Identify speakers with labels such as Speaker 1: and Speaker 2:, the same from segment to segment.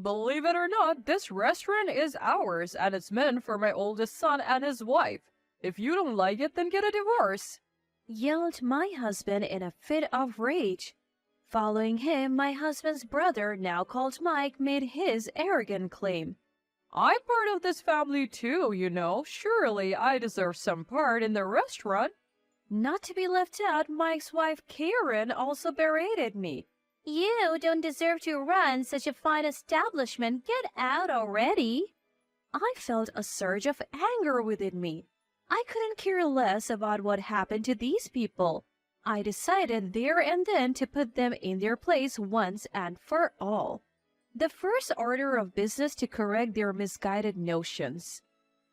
Speaker 1: Believe it or not, this restaurant is ours and it's meant for my oldest son and his wife. If you don't like it, then get a divorce.
Speaker 2: Yelled my husband in a fit of rage. Following him, my husband's brother, now called Mike, made his arrogant claim.
Speaker 1: I'm part of this family too, you know. Surely I deserve some part in the restaurant.
Speaker 2: Not to be left out, Mike's wife Karen also berated me. You don't deserve to run such a fine establishment. Get out already. I felt a surge of anger within me. I couldn't care less about what happened to these people. I decided there and then to put them in their place once and for all. The first order of business to correct their misguided notions.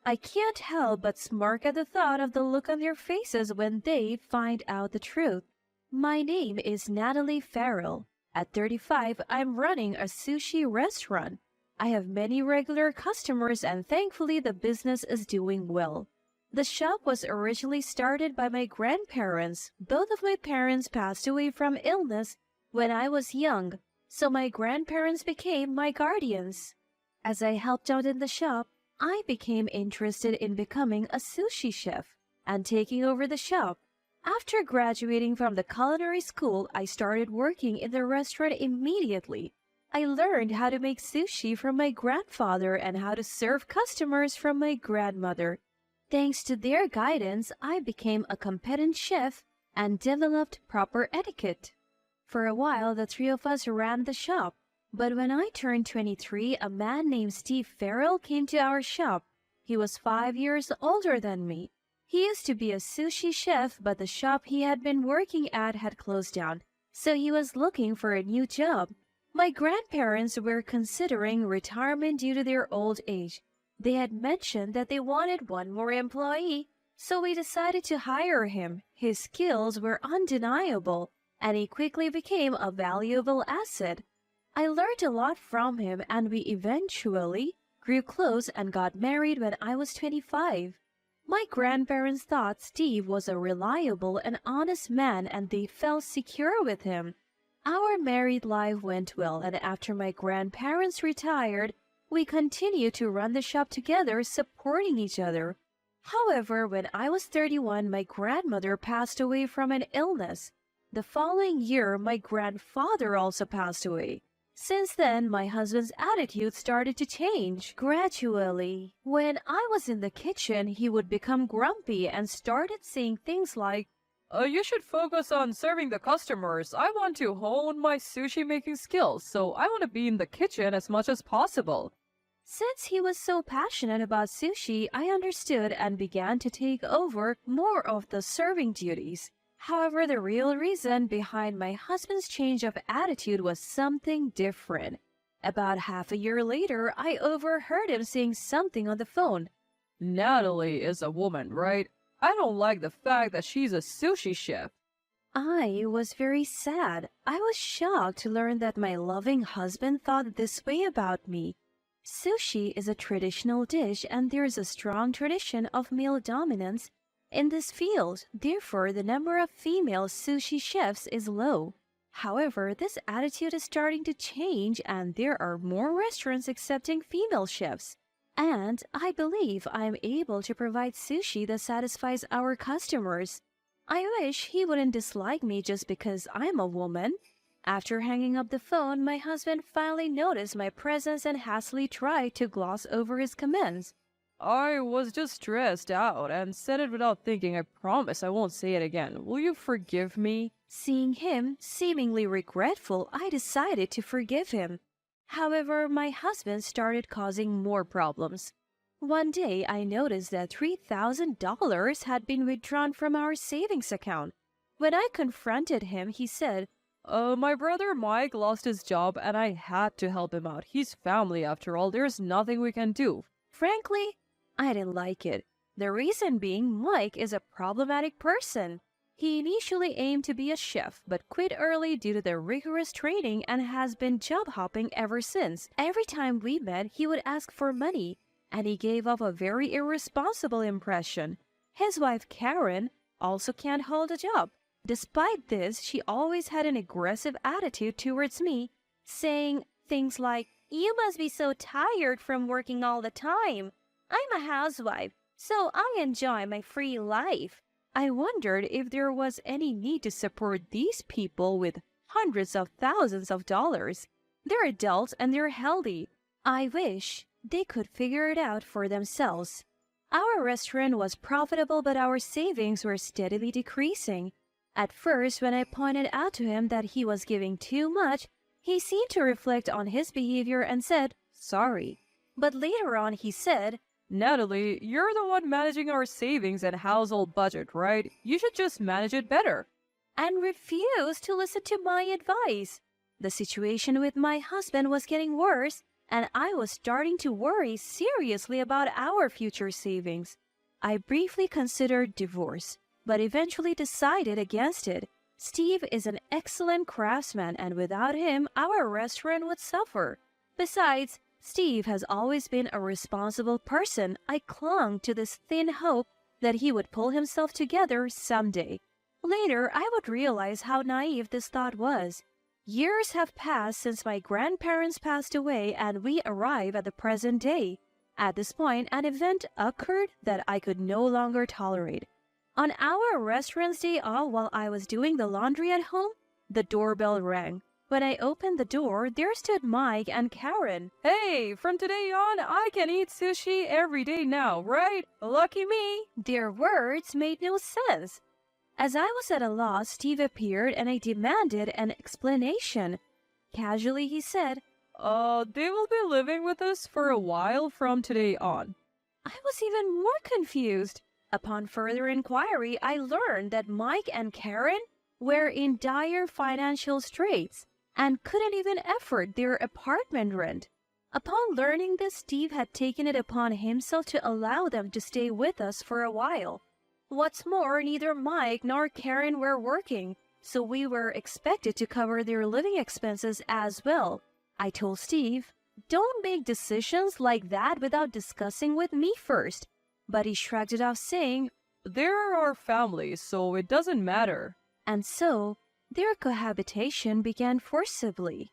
Speaker 2: I can't help but smirk at the thought of the look on their faces when they find out the truth. My name is Natalie Farrell. At 35, I'm running a sushi restaurant. I have many regular customers and thankfully the business is doing well. The shop was originally started by my grandparents. Both of my parents passed away from illness when I was young, so my grandparents became my guardians. As I helped out in the shop, I became interested in becoming a sushi chef and taking over the shop. After graduating from the culinary school, I started working in the restaurant immediately. I learned how to make sushi from my grandfather and how to serve customers from my grandmother. Thanks to their guidance, I became a competent chef and developed proper etiquette. For a while, the three of us ran the shop. But when I turned 23, a man named Steve Farrell came to our shop. He was 5 years older than me. He used to be a sushi chef, but the shop he had been working at had closed down, so he was looking for a new job. My grandparents were considering retirement due to their old age. They had mentioned that they wanted one more employee, so we decided to hire him. His skills were undeniable, and he quickly became a valuable asset. I learned a lot from him, and we eventually grew close and got married when I was 25. My grandparents thought Steve was a reliable and honest man and they felt secure with him. Our married life went well, and after my grandparents retired, we continued to run the shop together, supporting each other. However, when I was 31, my grandmother passed away from an illness. The following year, my grandfather also passed away. Since then, my husband's attitude started to change gradually. When I was in the kitchen, he would become grumpy and started saying things like,
Speaker 1: You should focus on serving the customers. I want to hone my sushi making skills, so I want to be in the kitchen as much as possible.
Speaker 2: Since he was so passionate about sushi, I understood and began to take over more of the serving duties. However, the real reason behind my husband's change of attitude was something different. About half a year later, I overheard him saying something on the phone.
Speaker 1: Natalie is a woman, right? I don't like the fact that she's a sushi chef.
Speaker 2: I was very sad. I was shocked to learn that my loving husband thought this way about me. Sushi is a traditional dish and there is a strong tradition of male dominance in this field. Therefore, the number of female sushi chefs is low. However, this attitude is starting to change and there are more restaurants accepting female chefs. And I believe I am able to provide sushi that satisfies our customers. I wish he wouldn't dislike me just because I'm a woman. After hanging up the phone, my husband finally noticed my presence and hastily tried to gloss over his comments.
Speaker 1: I was just stressed out and said it without thinking. I promise I won't say it again. Will you forgive me?
Speaker 2: Seeing him seemingly regretful, I decided to forgive him. However, my husband started causing more problems. One day, I noticed that $3,000 had been withdrawn from our savings account. When I confronted him, he said,
Speaker 1: My brother Mike lost his job and I had to help him out. He's family after all. There's nothing we can do.
Speaker 2: Frankly, I didn't like it. The reason being Mike is a problematic person. He initially aimed to be a chef, but quit early due to the rigorous training and has been job hopping ever since. Every time we met, he would ask for money, and he gave off a very irresponsible impression. His wife Karen also can't hold a job. Despite this, she always had an aggressive attitude towards me, saying things like, You must be so tired from working all the time. I'm a housewife, so I enjoy my free life. I wondered if there was any need to support these people with hundreds of thousands of dollars. They're adults and they're healthy. I wish they could figure it out for themselves. Our restaurant was profitable, but our savings were steadily decreasing. At first, when I pointed out to him that he was giving too much, he seemed to reflect on his behavior and said, "Sorry." But later on, he said,
Speaker 1: Natalie, you're the one managing our savings and household budget, right? You should just manage it better.
Speaker 2: and refused to listen to my advice. The situation with my husband was getting worse, and I was starting to worry seriously about our future savings. I briefly considered divorce, but eventually decided against it. Steve is an excellent craftsman, and without him, our restaurant would suffer. Besides, Steve has always been a responsible person. I clung to this thin hope that he would pull himself together someday. Later, I would realize how naive this thought was. Years have passed since my grandparents passed away, and we arrive at the present day. At this point, an event occurred that I could no longer tolerate. On our restaurant's day off, while I was doing the laundry at home, the doorbell rang. When I opened the door, there stood Mike and Karen.
Speaker 1: Hey, from today on, I can eat sushi every day now, right? Lucky me.
Speaker 2: Their words made no sense. As I was at a loss, Steve appeared and I demanded an explanation. Casually, he said,
Speaker 1: They will be living with us for a while from today on.
Speaker 2: I was even more confused. Upon further inquiry, I learned that Mike and Karen were in dire financial straits and couldn't even afford their apartment rent. Upon learning this, Steve had taken it upon himself to allow them to stay with us for a while. What's more, neither Mike nor Karen were working, so we were expected to cover their living expenses as well. I told Steve, "Don't make decisions like that without discussing with me first." But he shrugged it off, saying,
Speaker 1: They're our family, so it doesn't matter.
Speaker 2: and so their cohabitation began forcibly.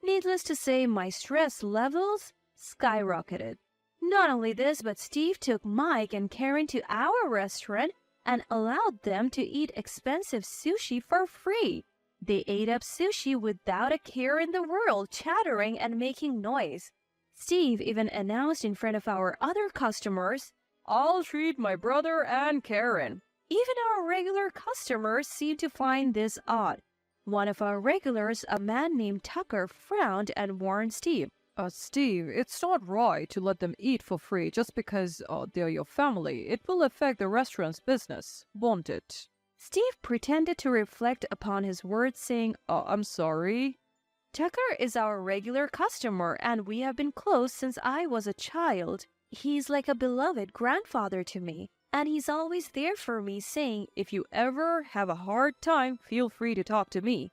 Speaker 2: Needless to say, my stress levels skyrocketed. Not only this, but Steve took Mike and Karen to our restaurant and allowed them to eat expensive sushi for free. They ate up sushi without a care in the world, chattering and making noise. Steve even announced in front of our other customers,
Speaker 1: I'll treat my brother and Karen.
Speaker 2: even our regular customers seemed to find this odd. One of our regulars, a man named Tucker, frowned and warned Steve.
Speaker 1: Steve, it's not right to let them eat for free just because they're your family. It will affect the restaurant's business, won't it?
Speaker 2: Steve pretended to reflect upon his words, saying,
Speaker 1: I'm sorry.
Speaker 2: Tucker is our regular customer, and we have been close since I was a child. He's like a beloved grandfather to me, and he's always there for me, saying,
Speaker 1: If you ever have a hard time, feel free to talk to me.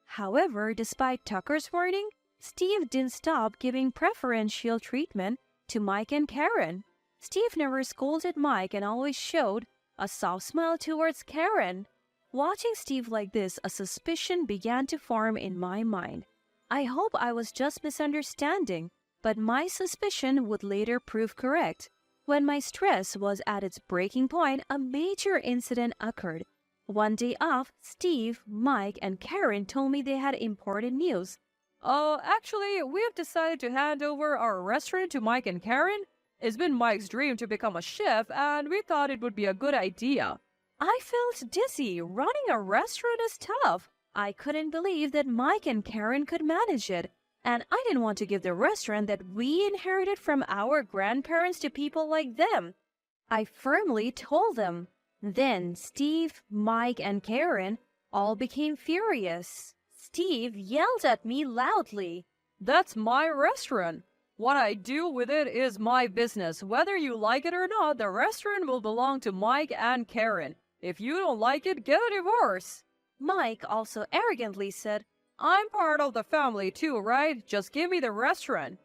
Speaker 2: However, despite Tucker's warning, Steve didn't stop giving preferential treatment to Mike and Karen. Steve never scolded Mike and always showed a soft smile towards Karen. Watching Steve like this, a suspicion began to form in my mind. I hope I was just misunderstanding, but my suspicion would later prove correct. When my stress was at its breaking point, a major incident occurred. One day off, Steve, Mike, and Karen told me they had important news.
Speaker 1: Actually, we have decided to hand over our restaurant to Mike and Karen. It's been Mike's dream to become a chef, and we thought it would be a good idea.
Speaker 2: I felt dizzy. Running a restaurant is tough. I couldn't believe that Mike and Karen could manage it, and I didn't want to give the restaurant that we inherited from our grandparents to people like them. I firmly told them. Then Steve, Mike, and Karen all became furious. Steve yelled at me loudly.
Speaker 1: That's my restaurant. What I do with it is my business. Whether you like it or not, the restaurant will belong to Mike and Karen. If you don't like it, get a divorce.
Speaker 2: Mike also arrogantly said,
Speaker 1: I'm part of the family too, right? Just give me the restaurant.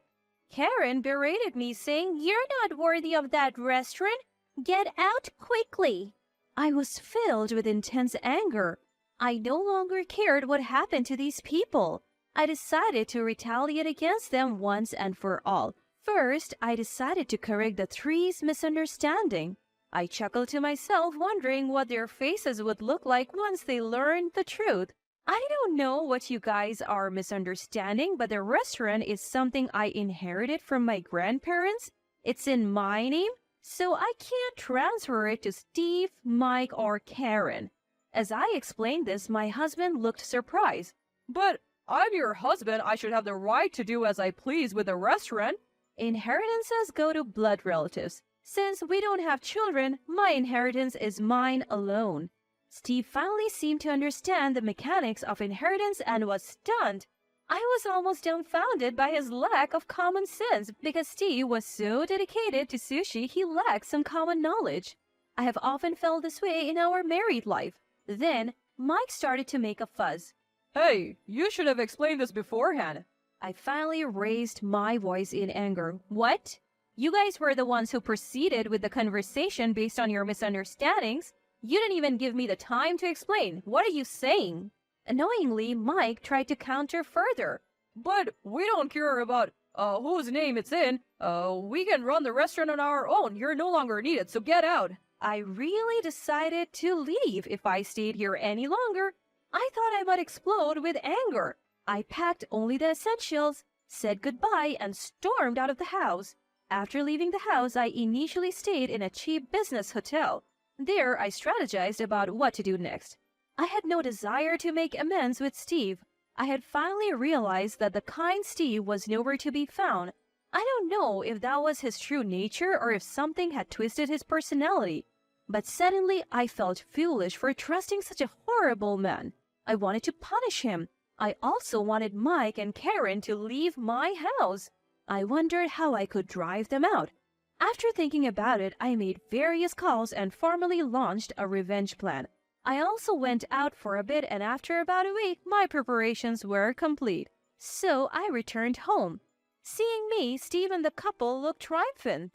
Speaker 2: Karen berated me, saying, "You're not worthy of that restaurant. Get out quickly." I was filled with intense anger. I no longer cared what happened to these people. I decided to retaliate against them once and for all. First, I decided to correct the three's misunderstanding. I chuckled to myself, wondering what their faces would look like once they learned the truth. I don't know what you guys are misunderstanding, but the restaurant is something I inherited from my grandparents. It's in my name, so I can't transfer it to Steve, Mike, or Karen. As I explained this, my husband looked surprised.
Speaker 1: But I'm your husband. I should have the right to do as I please with the restaurant.
Speaker 2: Inheritances go to blood relatives. Since we don't have children, my inheritance is mine alone. Steve finally seemed to understand the mechanics of inheritance and was stunned. I was almost dumbfounded by his lack of common sense because Steve was so dedicated to sushi he lacked some common knowledge. I have often felt this way in our married life. Then, Mike started to make a fuss.
Speaker 1: Hey, you should have explained this beforehand.
Speaker 2: I finally raised my voice in anger. What? You guys were the ones who proceeded with the conversation based on your misunderstandings. You didn't even give me the time to explain. What are you saying? Annoyingly, Mike tried to counter further.
Speaker 1: But we don't care about whose name it's in. We can run the restaurant on our own. You're no longer needed, so get out.
Speaker 2: I really decided to leave if I stayed here any longer. I thought I might explode with anger. I packed only the essentials, said goodbye, and stormed out of the house. After leaving the house, I initially stayed in a cheap business hotel. There, I strategized about what to do next. I had no desire to make amends with Steve. I had finally realized that the kind Steve was nowhere to be found. I don't know if that was his true nature or if something had twisted his personality. But suddenly, I felt foolish for trusting such a horrible man. I wanted to punish him. I also wanted Mike and Karen to leave my house. I wondered how I could drive them out. After thinking about it, I made various calls and formally launched a revenge plan. I also went out for a bit, and after about a week, my preparations were complete. So I returned home. Seeing me, Steve and the couple looked triumphant.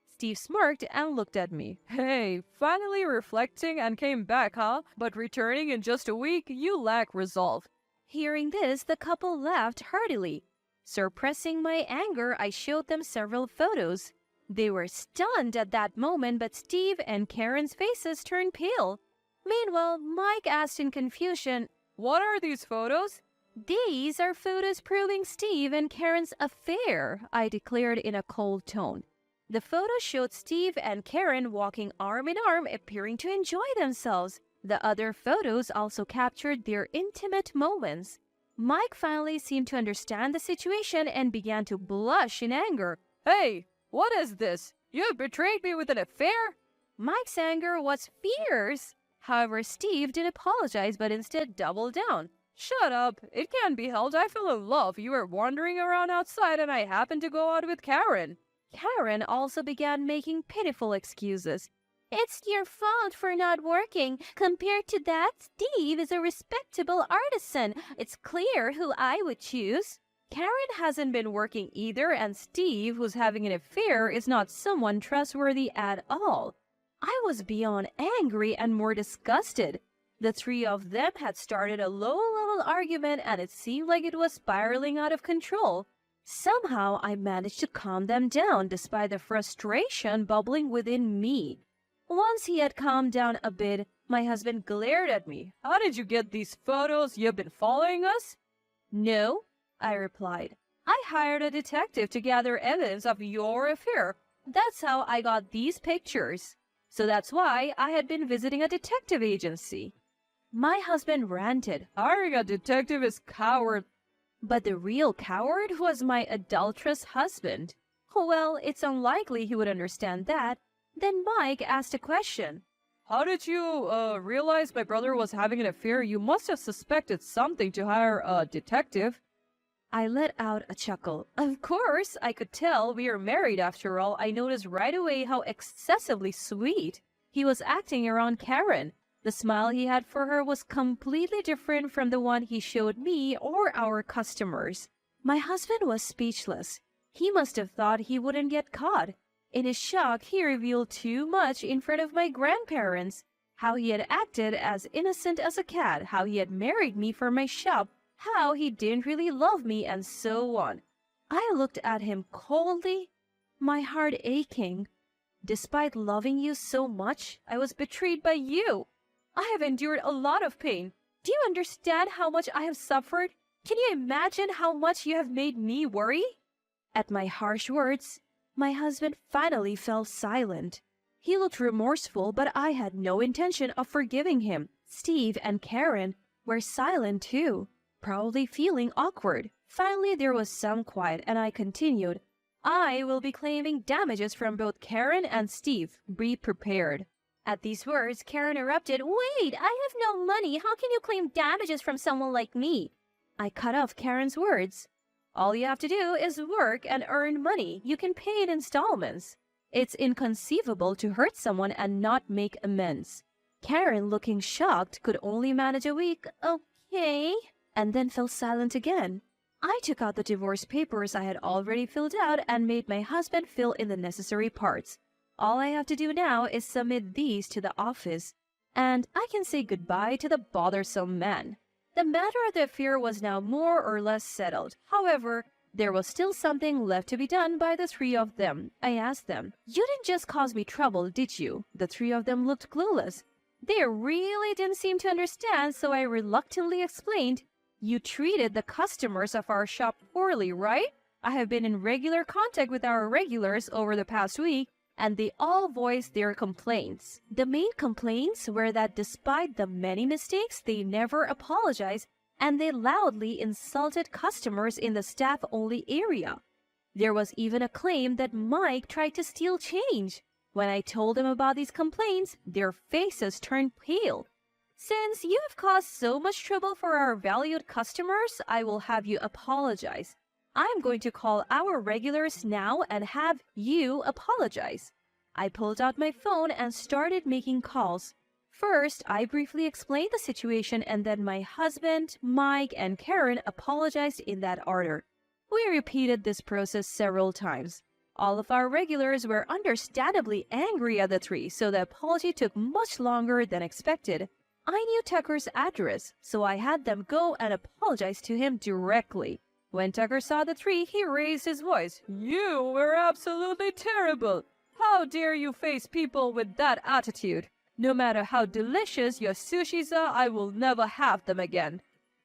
Speaker 2: Steve smirked and looked at me.
Speaker 1: Hey, finally reflecting and came back, huh? But returning in just a week, you lack resolve.
Speaker 2: Hearing this, the couple laughed heartily. Suppressing my anger, I showed them several photos. They were stunned at that moment, but Steve and Karen's faces turned pale. Meanwhile, Mike asked in confusion,
Speaker 1: What are these photos?
Speaker 2: These are photos proving Steve and Karen's affair, I declared in a cold tone. The photos showed Steve and Karen walking arm in arm, appearing to enjoy themselves. The other photos also captured their intimate moments. Mike finally seemed to understand the situation and began to blush in anger.
Speaker 1: Hey, what is this? You have betrayed me with an affair?
Speaker 2: Mike's anger was fierce. However, Steve didn't apologize but instead doubled down.
Speaker 1: Shut up. It can't be helped. I fell in love. You were wandering around outside and I happened to go out with Karen.
Speaker 2: Karen also began making pitiful excuses. It's your fault for not working. Compared to that, Steve is a respectable artisan. It's clear who I would choose. Karen hasn't been working either, and Steve, who's having an affair, is not someone trustworthy at all. I was beyond angry and more disgusted. The three of them had started a low-level argument, and it seemed like it was spiraling out of control. Somehow, I managed to calm them down despite the frustration bubbling within me. Once he had calmed down a bit, my husband glared at me.
Speaker 1: How did you get these photos? You've been following us?
Speaker 2: No, I replied. I hired a detective to gather evidence of your affair. That's how I got these pictures. So that's why I had been visiting a detective agency. My husband ranted.
Speaker 1: Hiring a detective is coward.
Speaker 2: But the real coward was my adulterous husband. Well, it's unlikely he would understand that. Then Mike asked a question.
Speaker 1: How did you realize my brother was having an affair? You must have suspected something to hire a detective.
Speaker 2: I let out a chuckle. Of course, I could tell we are married after all. I noticed right away how excessively sweet he was acting around Karen. The smile he had for her was completely different from the one he showed me or our customers. My husband was speechless. He must have thought he wouldn't get caught. In his shock, he revealed too much in front of my grandparents. How he had acted as innocent as a cat, how he had married me for my shop, how he didn't really love me, and so on. I looked at him coldly, my heart aching. Despite loving you so much, I was betrayed by you. I have endured a lot of pain. Do you understand how much I have suffered? Can you imagine how much you have made me worry? At my harsh words, my husband finally fell silent. He looked remorseful, but I had no intention of forgiving him. Steve and Karen were silent too, probably feeling awkward. Finally, there was some quiet, and I continued. I will be claiming damages from both Karen and Steve. Be prepared. At these words, Karen erupted, Wait, I have no money. How can you claim damages from someone like me? I cut off Karen's words. All you have to do is work and earn money. You can pay in installments. It's inconceivable to hurt someone and not make amends. Karen, looking shocked, could only manage a weak, okay, and then fell silent again. I took out the divorce papers I had already filled out and made my husband fill in the necessary parts. All I have to do now is submit these to the office, and I can say goodbye to the bothersome man. The matter of the affair was now more or less settled. However, there was still something left to be done by the three of them. I asked them, You didn't just cause me trouble, did you? The three of them looked clueless. They really didn't seem to understand, so I reluctantly explained, You treated the customers of our shop poorly, right? I have been in regular contact with our regulars over the past week, and they all voiced their complaints. The main complaints were that despite the many mistakes, they never apologized, and they loudly insulted customers in the staff-only area. There was even a claim that Mike tried to steal change. When I told them about these complaints, their faces turned pale. Since you have caused so much trouble for our valued customers, I will have you apologize. I'm going to call our regulars now and have you apologize. I pulled out my phone and started making calls. First, I briefly explained the situation, and then my husband, Mike, and Karen apologized in that order. We repeated this process several times. All of our regulars were understandably angry at the three, so the apology took much longer than expected. I knew Tucker's address, so I had them go and apologize to him directly. When Tucker saw the three, he raised his voice. You were absolutely terrible. How dare you face people with that attitude? No matter how delicious your sushis are, I will never have them again.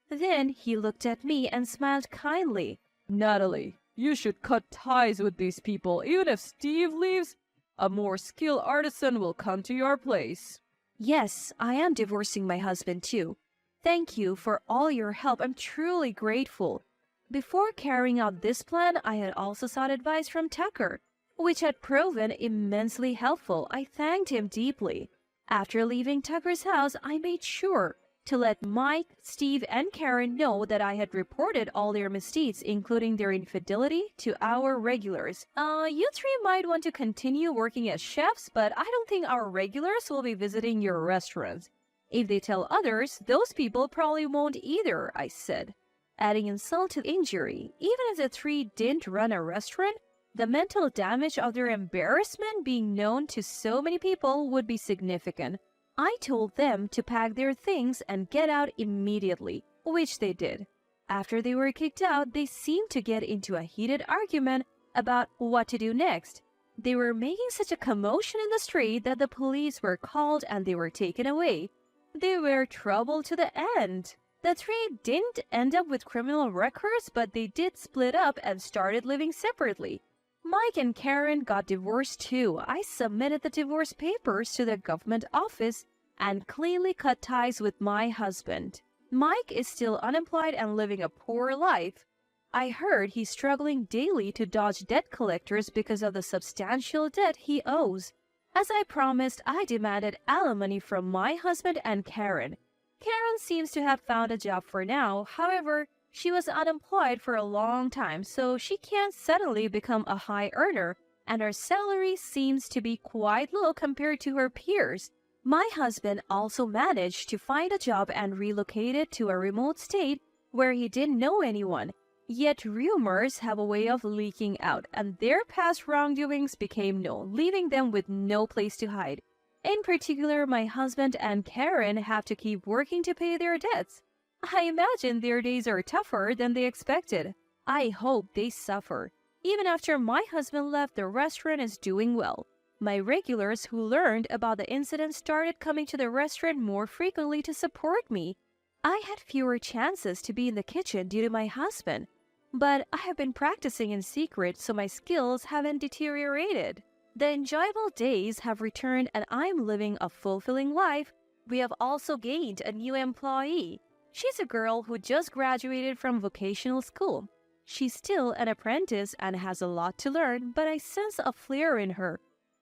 Speaker 2: Then he looked at me and smiled kindly. Natalie, you should cut ties with these people. Even if Steve leaves, a more skilled artisan will come to your place. Yes, I am divorcing my husband too. Thank you for all your help. I'm truly grateful. Before carrying out this plan, I had also sought advice from Tucker, which had proven immensely helpful. I thanked him deeply. After leaving Tucker's house, I made sure to let Mike, Steve, and Karen know that I had reported all their misdeeds, including their infidelity, to our regulars. You three might want to continue working as chefs, but I don't think our regulars will be visiting your restaurants. If they tell others, those people probably won't either, I said. Adding insult to injury, even if the three didn't run a restaurant, the mental damage of their embarrassment being known to so many people would be significant. I told them to pack their things and get out immediately, which they did. After they were kicked out, they seemed to get into a heated argument about what to do next. They were making such a commotion in the street that the police were called and they were taken away. They were trouble to the end. The three didn't end up with criminal records, but they did split up and started living separately. Mike and Karen got divorced too. I submitted the divorce papers to the government office and cleanly cut ties with my husband. Mike is still unemployed and living a poor life. I heard he's struggling daily to dodge debt collectors because of the substantial debt he owes. As I promised, I demanded alimony from my husband and Karen. Karen seems to have found a job for now. However, she was unemployed for a long time, so she can't suddenly become a high earner, and her salary seems to be quite low compared to her peers. My husband also managed to find a job and relocated to a remote state where he didn't know anyone. Yet rumors have a way of leaking out, and their past wrongdoings became known, leaving them with no place to hide. In particular, my husband and Karen have to keep working to pay their debts. I imagine their days are tougher than they expected. I hope they suffer. Even after my husband left, the restaurant is doing well. My regulars who learned about the incident started coming to the restaurant more frequently to support me. I had fewer chances to be in the kitchen due to my husband, but I have been practicing in secret so my skills haven't deteriorated. The enjoyable days have returned and I'm living a fulfilling life. We have also gained a new employee. She's a girl who just graduated from vocational school. She's still an apprentice and has a lot to learn, but I sense a flair in her.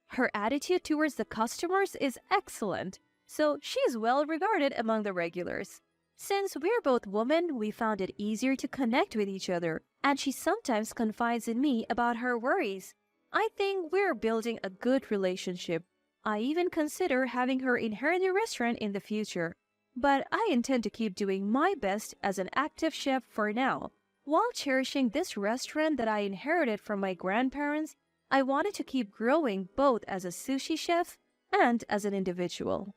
Speaker 2: Her attitude towards the customers is excellent, so she is well regarded among the regulars. Since we're both women, we found it easier to connect with each other, and she sometimes confides in me about her worries. I think we're building a good relationship. I even consider having her inherit the restaurant in the future, but I intend to keep doing my best as an active chef for now. While cherishing this restaurant that I inherited from my grandparents, I wanted to keep growing both as a sushi chef and as an individual.